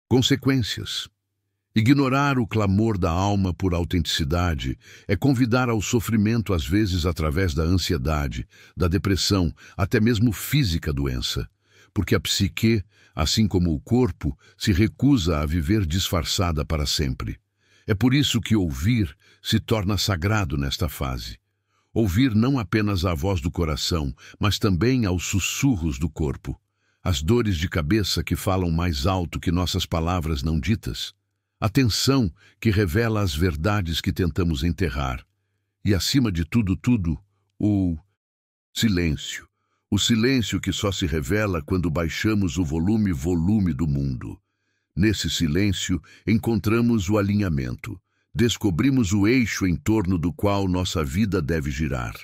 consequências. Ignorar o clamor da alma por autenticidade é convidar ao sofrimento, às vezes através da ansiedade, da depressão, até mesmo física doença. Porque a psique, assim como o corpo, se recusa a viver disfarçada para sempre. É por isso que ouvir se torna sagrado nesta fase. Ouvir não apenas a voz do coração, mas também aos sussurros do corpo. As dores de cabeça que falam mais alto que nossas palavras não ditas. A tensão que revela as verdades que tentamos enterrar. E acima de tudo, o silêncio. O silêncio que só se revela quando baixamos o volume do mundo. Nesse silêncio, encontramos o alinhamento. Descobrimos o eixo em torno do qual nossa vida deve girar.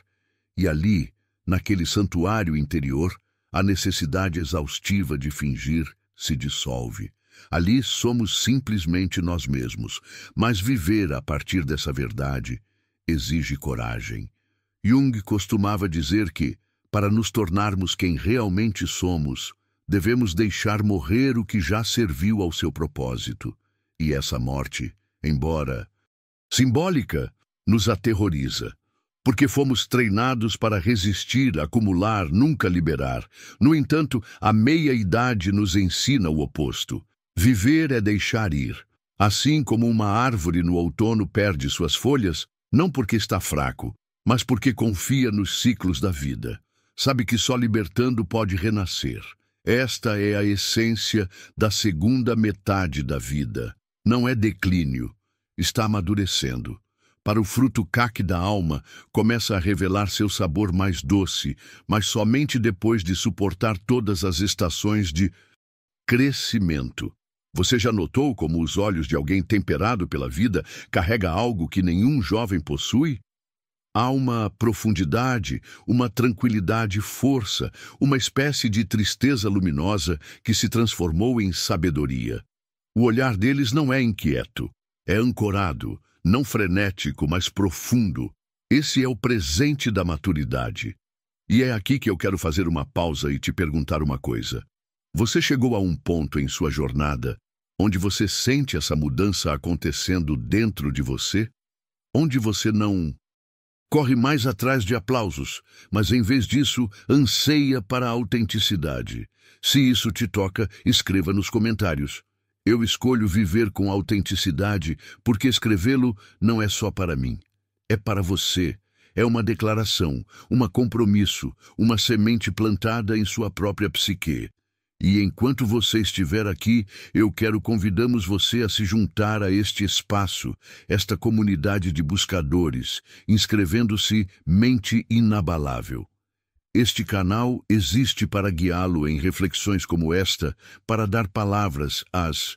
E ali, naquele santuário interior, a necessidade exaustiva de fingir se dissolve. Ali somos simplesmente nós mesmos, mas viver a partir dessa verdade exige coragem. Jung costumava dizer que, para nos tornarmos quem realmente somos, devemos deixar morrer o que já serviu ao seu propósito. E essa morte, embora simbólica, nos aterroriza, porque fomos treinados para resistir, acumular, nunca liberar. No entanto, a meia-idade nos ensina o oposto. Viver é deixar ir. Assim como uma árvore no outono perde suas folhas, não porque está fraco, mas porque confia nos ciclos da vida. Sabe que só libertando pode renascer. Esta é a essência da segunda metade da vida. Não é declínio, está amadurecendo. Para o fruto caque da alma, começa a revelar seu sabor mais doce, mas somente depois de suportar todas as estações de crescimento. Você já notou como os olhos de alguém temperado pela vida carrega algo que nenhum jovem possui? Há uma profundidade, uma tranquilidade, força, uma espécie de tristeza luminosa que se transformou em sabedoria. O olhar deles não é inquieto, é ancorado, não frenético, mas profundo. Esse é o presente da maturidade. E é aqui que eu quero fazer uma pausa e te perguntar uma coisa. Você chegou a um ponto em sua jornada onde você sente essa mudança acontecendo dentro de você? Onde você não corre mais atrás de aplausos, mas em vez disso, anseia para a autenticidade. Se isso te toca, escreva nos comentários. Eu escolho viver com autenticidade porque escrevê-lo não é só para mim. É para você. É uma declaração, um compromisso, uma semente plantada em sua própria psique. E enquanto você estiver aqui, eu convidamos você a se juntar a este espaço, esta comunidade de buscadores, inscrevendo-se Mente Inabalável. Este canal existe para guiá-lo em reflexões como esta, para dar palavras às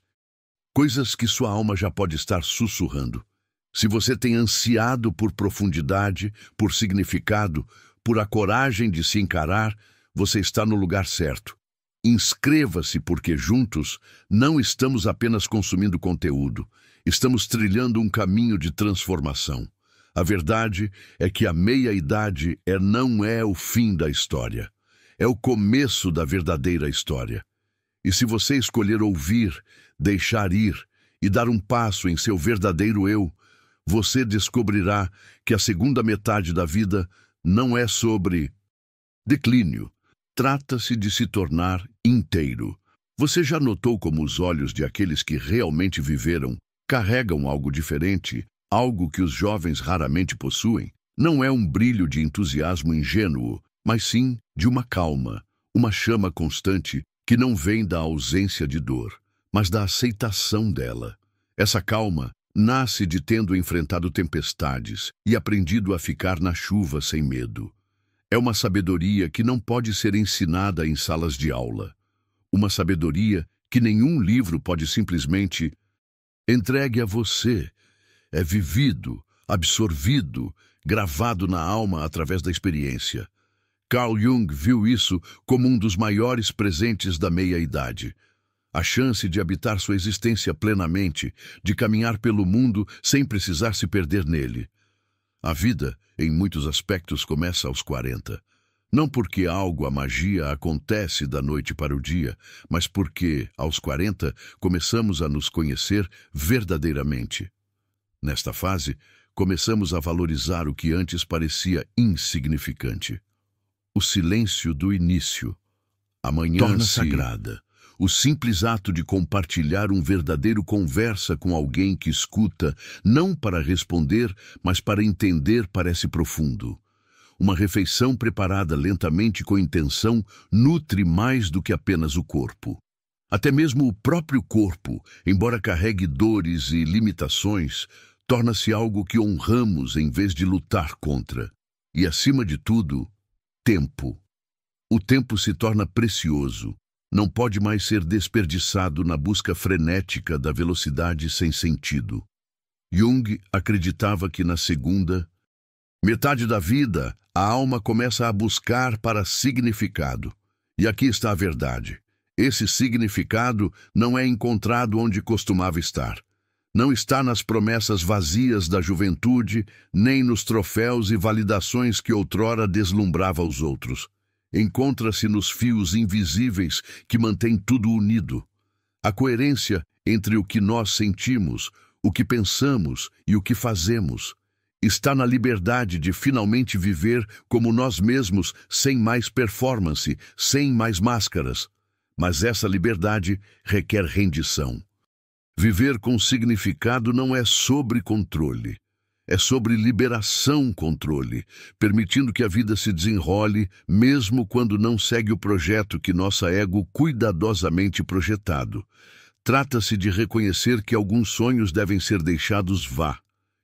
coisas que sua alma já pode estar sussurrando. Se você tem ansiado por profundidade, por significado, por a coragem de se encarar, você está no lugar certo. Inscreva-se porque juntos não estamos apenas consumindo conteúdo, estamos trilhando um caminho de transformação. A verdade é que a meia-idade não é o fim da história, é o começo da verdadeira história. E se você escolher ouvir, deixar ir e dar um passo em seu verdadeiro eu, você descobrirá que a segunda metade da vida não é sobre declínio. Trata-se de se tornar inteiro. Você já notou como os olhos de aqueles que realmente viveram carregam algo diferente, algo que os jovens raramente possuem? Não é um brilho de entusiasmo ingênuo, mas sim de uma calma, uma chama constante que não vem da ausência de dor, mas da aceitação dela. Essa calma nasce de tendo enfrentado tempestades e aprendido a ficar na chuva sem medo. É uma sabedoria que não pode ser ensinada em salas de aula. Uma sabedoria que nenhum livro pode simplesmente entregue a você. É vivido, absorvido, gravado na alma através da experiência. Carl Jung viu isso como um dos maiores presentes da meia-idade. A chance de habitar sua existência plenamente, de caminhar pelo mundo sem precisar se perder nele. A vida, em muitos aspectos, começa aos 40. Não porque a magia acontece da noite para o dia, mas porque, aos 40, começamos a nos conhecer verdadeiramente. Nesta fase, começamos a valorizar o que antes parecia insignificante. O silêncio do início. A manhã torna sagrada. O simples ato de compartilhar um verdadeiro conversa com alguém que escuta, não para responder, mas para entender, parece profundo. Uma refeição preparada lentamente com intenção nutre mais do que apenas o corpo. Até mesmo o próprio corpo, embora carregue dores e limitações, torna-se algo que honramos em vez de lutar contra. E, acima de tudo, tempo. O tempo se torna precioso. Não pode mais ser desperdiçado na busca frenética da velocidade sem sentido. Jung acreditava que na segunda metade da vida, a alma começa a buscar para significado. E aqui está a verdade. Esse significado não é encontrado onde costumava estar. Não está nas promessas vazias da juventude, nem nos troféus e validações que outrora deslumbrava os outros. Encontra-se nos fios invisíveis que mantêm tudo unido. A coerência entre o que nós sentimos, o que pensamos e o que fazemos está na liberdade de finalmente viver como nós mesmos, sem mais performance, sem mais máscaras. Mas essa liberdade requer rendição. Viver com significado não é sobre controle. É sobre liberação-controle, permitindo que a vida se desenrole, mesmo quando não segue o projeto que nossa ego cuidadosamente projetado. Trata-se de reconhecer que alguns sonhos devem ser deixados vá,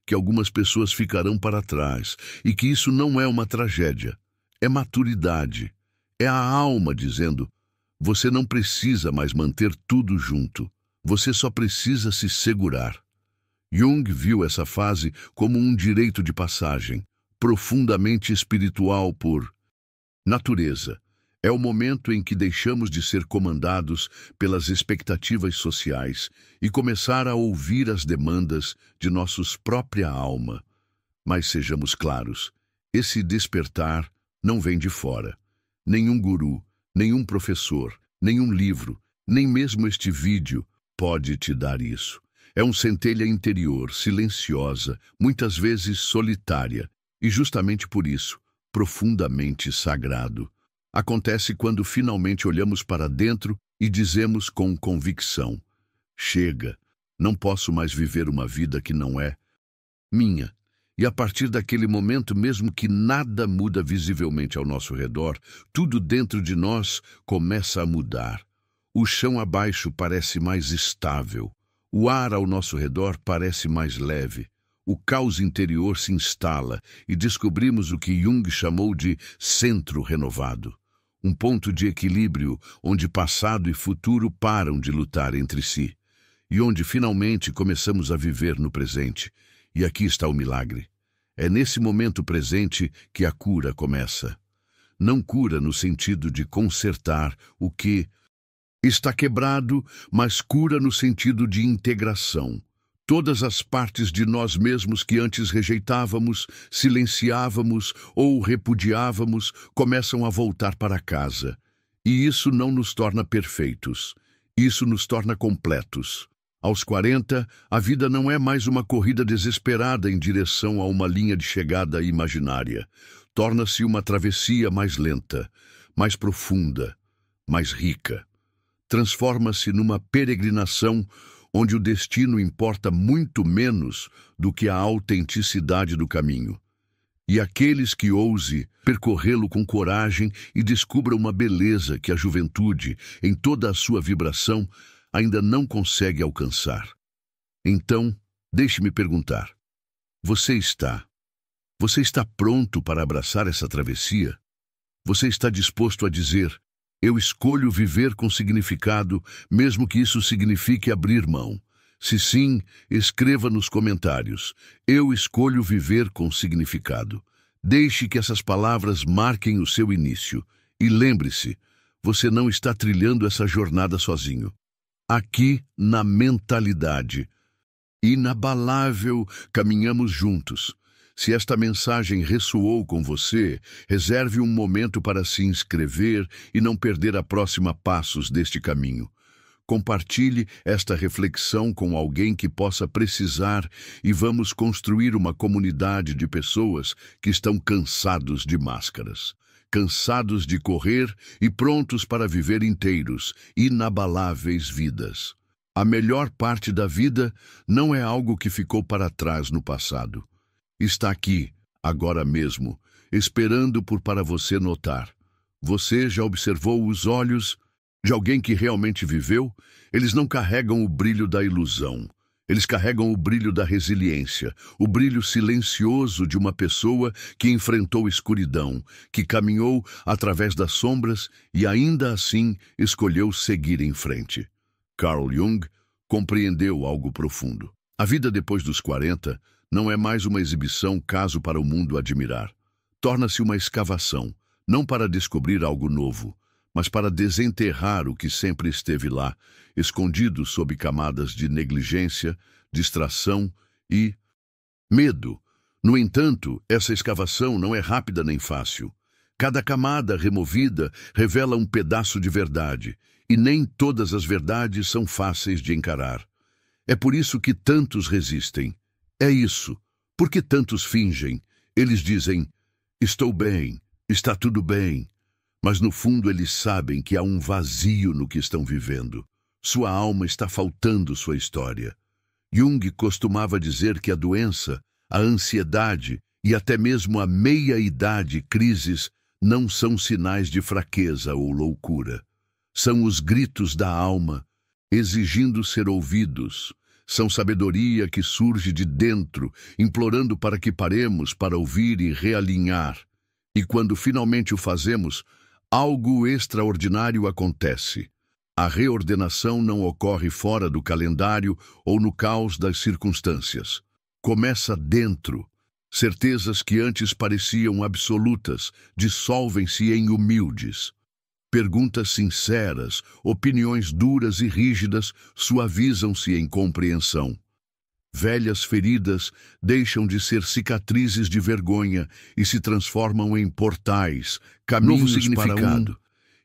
que algumas pessoas ficarão para trás, e que isso não é uma tragédia. É maturidade. É a alma dizendo, você não precisa mais manter tudo junto. Você só precisa se segurar. Jung viu essa fase como um direito de passagem, profundamente espiritual por natureza. É o momento em que deixamos de ser comandados pelas expectativas sociais e começar a ouvir as demandas de nossa própria alma. Mas sejamos claros, esse despertar não vem de fora. Nenhum guru, nenhum professor, nenhum livro, nem mesmo este vídeo pode te dar isso. É uma centelha interior, silenciosa, muitas vezes solitária, e justamente por isso, profundamente sagrado. Acontece quando finalmente olhamos para dentro e dizemos com convicção, chega, não posso mais viver uma vida que não é minha. E a partir daquele momento, mesmo que nada muda visivelmente ao nosso redor, tudo dentro de nós começa a mudar. O chão abaixo parece mais estável. O ar ao nosso redor parece mais leve. O caos interior se instala e descobrimos o que Jung chamou de centro renovado. Um ponto de equilíbrio onde passado e futuro param de lutar entre si. E onde finalmente começamos a viver no presente. E aqui está o milagre. É nesse momento presente que a cura começa. Não cura no sentido de consertar o que está quebrado, mas cura no sentido de integração. Todas as partes de nós mesmos que antes rejeitávamos, silenciávamos ou repudiávamos começam a voltar para casa. E isso não nos torna perfeitos. Isso nos torna completos. Aos 40, a vida não é mais uma corrida desesperada em direção a uma linha de chegada imaginária. Torna-se uma travessia mais lenta, mais profunda, mais rica. Transforma-se numa peregrinação onde o destino importa muito menos do que a autenticidade do caminho. E aqueles que ousem percorrê-lo com coragem e descubram uma beleza que a juventude, em toda a sua vibração, ainda não consegue alcançar. Então, deixe-me perguntar, você está pronto para abraçar essa travessia? Você está disposto a dizer, eu escolho viver com significado, mesmo que isso signifique abrir mão? Se sim, escreva nos comentários, eu escolho viver com significado. Deixe que essas palavras marquem o seu início. E lembre-se, você não está trilhando essa jornada sozinho. Aqui, na mentalidade inabalável, caminhamos juntos. Se esta mensagem ressoou com você, reserve um momento para se inscrever e não perder a próxima passos deste caminho. Compartilhe esta reflexão com alguém que possa precisar e vamos construir uma comunidade de pessoas que estão cansados de máscaras, cansados de correr e prontos para viver inteiros, inabaláveis vidas. A melhor parte da vida não é algo que ficou para trás no passado. Está aqui, agora mesmo, esperando para você notar. Você já observou os olhos de alguém que realmente viveu? Eles não carregam o brilho da ilusão. Eles carregam o brilho da resiliência, o brilho silencioso de uma pessoa que enfrentou escuridão, que caminhou através das sombras e ainda assim escolheu seguir em frente. Carl Jung compreendeu algo profundo. A vida depois dos 40 não é mais uma exibição caso para o mundo admirar. Torna-se uma escavação, não para descobrir algo novo, mas para desenterrar o que sempre esteve lá, escondido sob camadas de negligência, distração e medo. No entanto, essa escavação não é rápida nem fácil. Cada camada removida revela um pedaço de verdade, e nem todas as verdades são fáceis de encarar. É por isso que tantos resistem. É isso. Por que tantos fingem? Eles dizem, estou bem, está tudo bem. Mas no fundo eles sabem que há um vazio no que estão vivendo. Sua alma está faltando sua história. Jung costumava dizer que a doença, a ansiedade e até mesmo a meia-idade crises não são sinais de fraqueza ou loucura. São os gritos da alma, exigindo ser ouvidos. São sabedoria que surge de dentro, implorando para que paremos para ouvir e realinhar. E quando finalmente o fazemos, algo extraordinário acontece. A reordenação não ocorre fora do calendário ou no caos das circunstâncias. Começa dentro. Certezas que antes pareciam absolutas dissolvem-se em humildes. Perguntas sinceras, opiniões duras e rígidas suavizam-se em compreensão. Velhas feridas deixam de ser cicatrizes de vergonha e se transformam em portais, caminhos para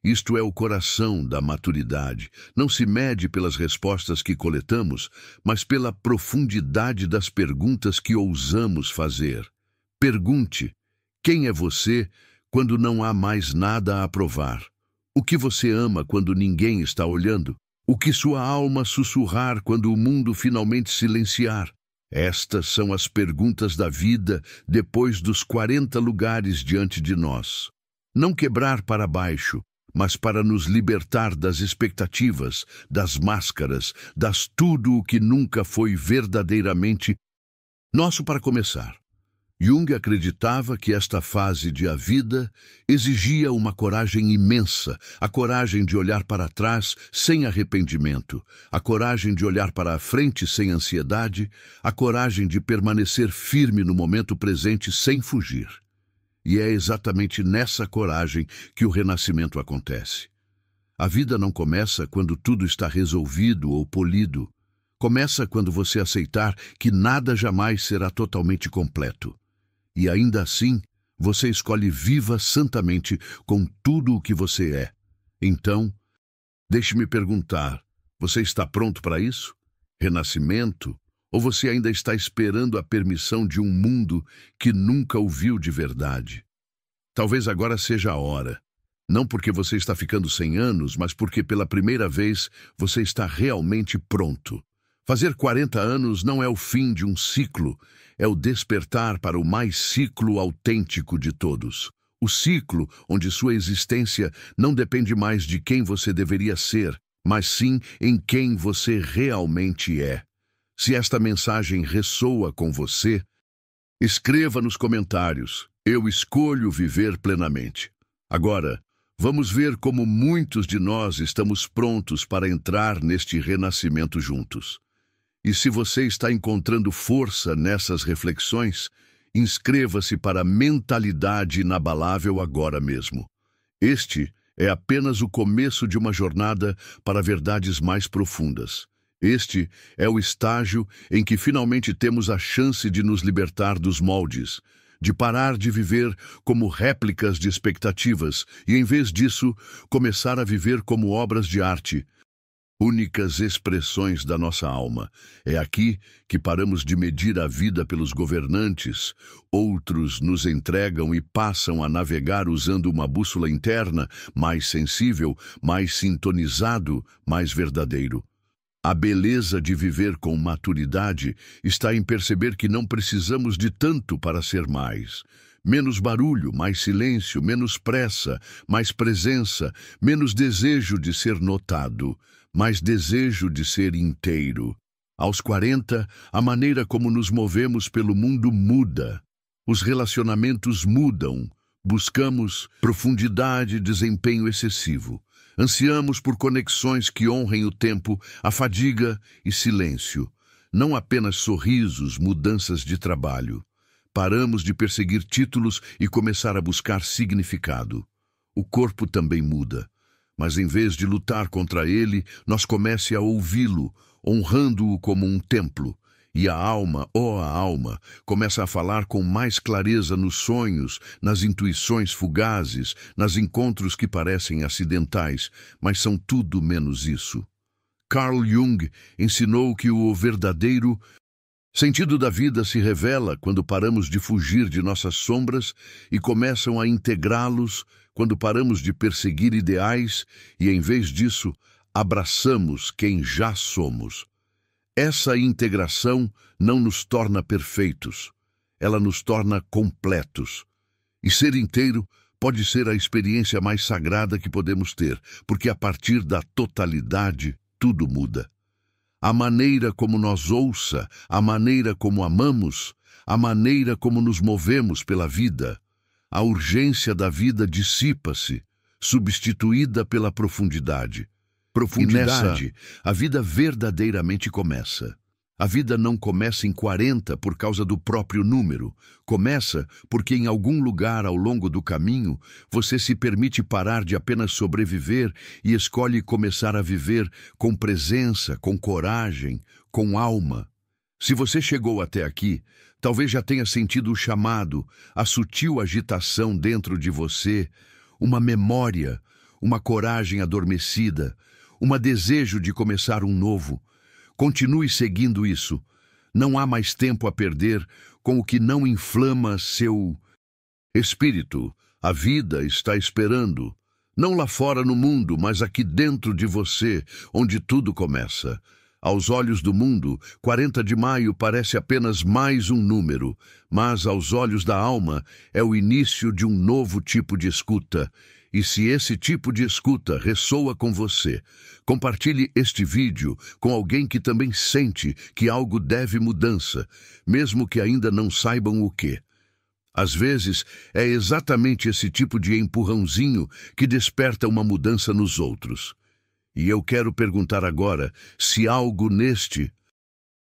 Isto é o coração da maturidade. Não se mede pelas respostas que coletamos, mas pela profundidade das perguntas que ousamos fazer. Pergunte, quem é você quando não há mais nada a provar? O que você ama quando ninguém está olhando? O que sua alma sussurrar quando o mundo finalmente silenciar? Estas são as perguntas da vida depois dos 40 lugares diante de nós. Não quebrar para baixo, mas para nos libertar das expectativas, das máscaras, das tudo o que nunca foi verdadeiramente nosso para começar. Jung acreditava que esta fase de a vida exigia uma coragem imensa, a coragem de olhar para trás sem arrependimento, a coragem de olhar para a frente sem ansiedade, a coragem de permanecer firme no momento presente sem fugir. E é exatamente nessa coragem que o renascimento acontece. A vida não começa quando tudo está resolvido ou polido. Começa quando você aceitar que nada jamais será totalmente completo. E ainda assim, você escolhe viva santamente com tudo o que você é. Então, deixe-me perguntar, Você está pronto para isso? Renascimento? Ou você ainda está esperando a permissão de um mundo que nunca o viu de verdade? Talvez agora seja a hora. Não porque você está ficando 100 anos, mas porque pela primeira vez você está realmente pronto. Fazer 40 anos não é o fim de um ciclo, é o despertar para o mais ciclo autêntico de todos. O ciclo onde sua existência não depende mais de quem você deveria ser, mas sim em quem você realmente é. Se esta mensagem ressoa com você, escreva nos comentários: eu escolho viver plenamente. Agora, vamos ver como muitos de nós estamos prontos para entrar neste renascimento juntos. E se você está encontrando força nessas reflexões, inscreva-se para a Mentalidade Inabalável agora mesmo. Este é apenas o começo de uma jornada para verdades mais profundas. Este é o estágio em que finalmente temos a chance de nos libertar dos moldes, de parar de viver como réplicas de expectativas e, em vez disso, começar a viver como obras de arte, únicas expressões da nossa alma. É aqui que paramos de medir a vida pelos governantes. Outros nos entregam e passam a navegar usando uma bússola interna, mais sensível, mais sintonizado, mais verdadeiro. A beleza de viver com maturidade está em perceber que não precisamos de tanto para ser mais. Menos barulho, mais silêncio, menos pressa, mais presença, menos desejo de ser notado, mais desejo de ser inteiro. Aos 40, a maneira como nos movemos pelo mundo muda. Os relacionamentos mudam. Buscamos profundidade e desempenho excessivo. Ansiamos por conexões que honrem o tempo, a fadiga e silêncio. Não apenas sorrisos, mudanças de trabalho. Paramos de perseguir títulos e começar a buscar significado. O corpo também muda. Mas em vez de lutar contra ele, nós comece a ouvi-lo, honrando-o como um templo. E a alma, a alma, começa a falar com mais clareza nos sonhos, nas intuições fugazes, nos encontros que parecem acidentais, mas são tudo menos isso. Carl Jung ensinou que o verdadeiro sentido da vida se revela quando paramos de fugir de nossas sombras e começam a integrá-los, quando paramos de perseguir ideais e, em vez disso, abraçamos quem já somos. Essa integração não nos torna perfeitos, ela nos torna completos. E ser inteiro pode ser a experiência mais sagrada que podemos ter, porque a partir da totalidade tudo muda. A maneira como nós ouça, a maneira como amamos, a maneira como nos movemos pela vida. A urgência da vida dissipa-se, substituída pela profundidade. E nessa, a vida verdadeiramente começa. A vida não começa em 40 por causa do próprio número. Começa porque em algum lugar ao longo do caminho você se permite parar de apenas sobreviver e escolhe começar a viver com presença, com coragem, com alma. Se você chegou até aqui, talvez já tenha sentido o chamado, a sutil agitação dentro de você, uma memória, uma coragem adormecida, um desejo de começar um novo. Continue seguindo isso. Não há mais tempo a perder com o que não inflama seu espírito. A vida está esperando. Não lá fora no mundo, mas aqui dentro de você, onde tudo começa. Aos olhos do mundo, 40 de maio parece apenas mais um número, mas aos olhos da alma é o início de um novo tipo de escuta. E se esse tipo de escuta ressoa com você, compartilhe este vídeo com alguém que também sente que algo deve mudança, mesmo que ainda não saibam o quê. Às vezes, é exatamente esse tipo de empurrãozinho que desperta uma mudança nos outros. E eu quero perguntar agora se algo neste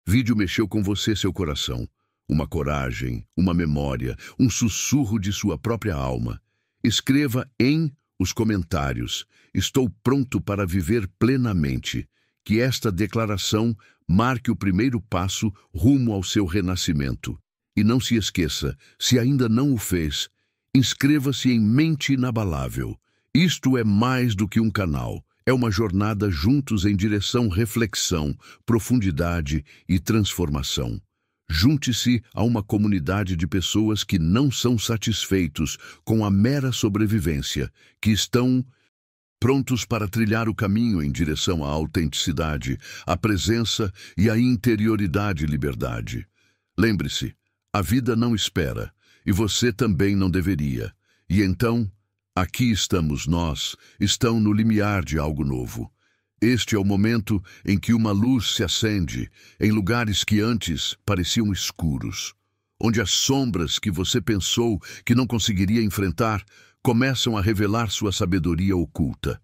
vídeo mexeu com você, seu coração. Uma coragem, uma memória, um sussurro de sua própria alma. Escreva em os comentários: estou pronto para viver plenamente. Que esta declaração marque o primeiro passo rumo ao seu renascimento. E não se esqueça, se ainda não o fez, inscreva-se em Mente Inabalável. Isto é mais do que um canal. É uma jornada juntos em direção à reflexão, profundidade e transformação. Junte-se a uma comunidade de pessoas que não são satisfeitos com a mera sobrevivência, que estão prontos para trilhar o caminho em direção à autenticidade, à presença e à interioridade e liberdade. Lembre-se, a vida não espera, e você também não deveria. E então, aqui estamos nós, estão no limiar de algo novo. Este é o momento em que uma luz se acende em lugares que antes pareciam escuros, onde as sombras que você pensou que não conseguiria enfrentar começam a revelar sua sabedoria oculta.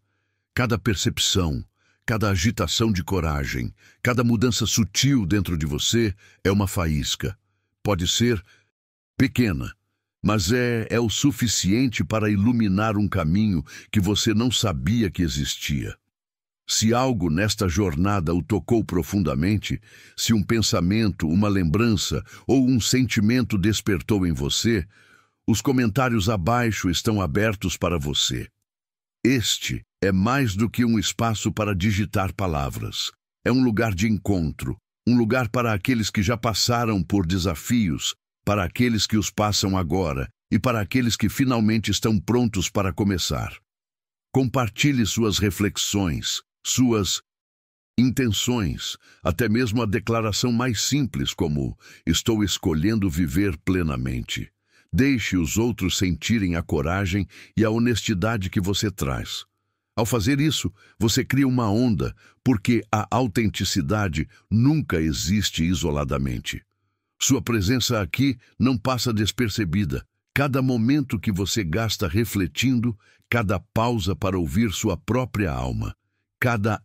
Cada percepção, cada agitação de coragem, cada mudança sutil dentro de você é uma faísca. Pode ser pequena, mas é o suficiente para iluminar um caminho que você não sabia que existia. Se algo nesta jornada o tocou profundamente, se um pensamento, uma lembrança ou um sentimento despertou em você, os comentários abaixo estão abertos para você. Este é mais do que um espaço para digitar palavras. É um lugar de encontro, um lugar para aqueles que já passaram por desafios, para aqueles que os passam agora e para aqueles que finalmente estão prontos para começar. Compartilhe suas reflexões, suas intenções, até mesmo a declaração mais simples como "Estou escolhendo viver plenamente". Deixe os outros sentirem a coragem e a honestidade que você traz. Ao fazer isso, você cria uma onda, porque a autenticidade nunca existe isoladamente. Sua presença aqui não passa despercebida. Cada momento que você gasta refletindo, cada pausa para ouvir sua própria alma, cada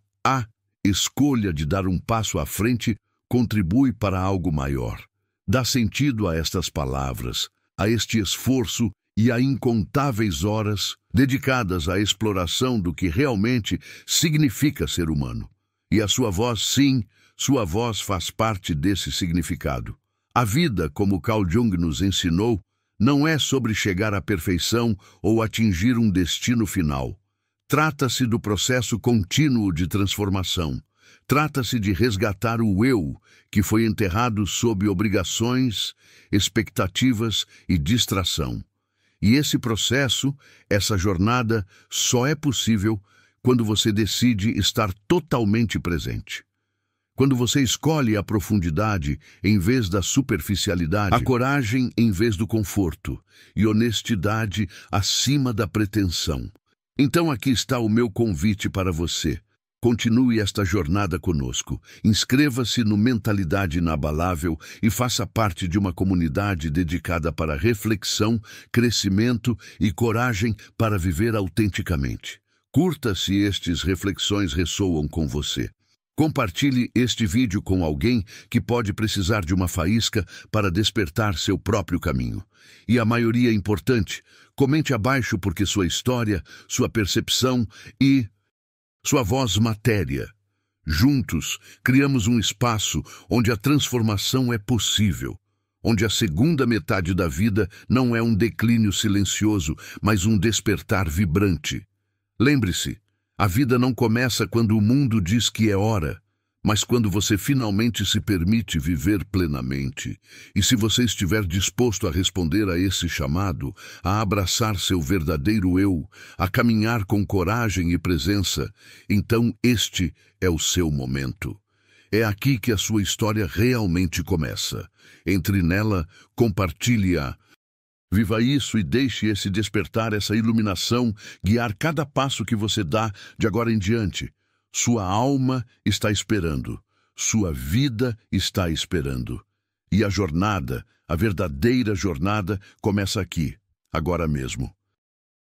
escolha de dar um passo à frente contribui para algo maior. Dá sentido a estas palavras, a este esforço e a incontáveis horas dedicadas à exploração do que realmente significa ser humano. E a sua voz, sim, sua voz faz parte desse significado. A vida, como Carl Jung nos ensinou, não é sobre chegar à perfeição ou atingir um destino final. Trata-se do processo contínuo de transformação. Trata-se de resgatar o eu, que foi enterrado sob obrigações, expectativas e distração. E esse processo, essa jornada, só é possível quando você decide estar totalmente presente. Quando você escolhe a profundidade em vez da superficialidade, a coragem em vez do conforto e honestidade acima da pretensão. Então aqui está o meu convite para você. Continue esta jornada conosco. Inscreva-se no Mentalidade Inabalável e faça parte de uma comunidade dedicada para reflexão, crescimento e coragem para viver autenticamente. Curta se estas reflexões ressoam com você. Compartilhe este vídeo com alguém que pode precisar de uma faísca para despertar seu próprio caminho. E a maioria importante, comente abaixo porque sua história, sua percepção e sua voz matéria. Juntos, criamos um espaço onde a transformação é possível, onde a segunda metade da vida não é um declínio silencioso, mas um despertar vibrante. Lembre-se, a vida não começa quando o mundo diz que é hora, mas quando você finalmente se permite viver plenamente. E se você estiver disposto a responder a esse chamado, a abraçar seu verdadeiro eu, a caminhar com coragem e presença, então este é o seu momento. É aqui que a sua história realmente começa. Entre nela, compartilhe-a. Viva isso e deixe esse despertar, essa iluminação, guiar cada passo que você dá de agora em diante. Sua alma está esperando, sua vida está esperando. E a jornada, a verdadeira jornada, começa aqui, agora mesmo.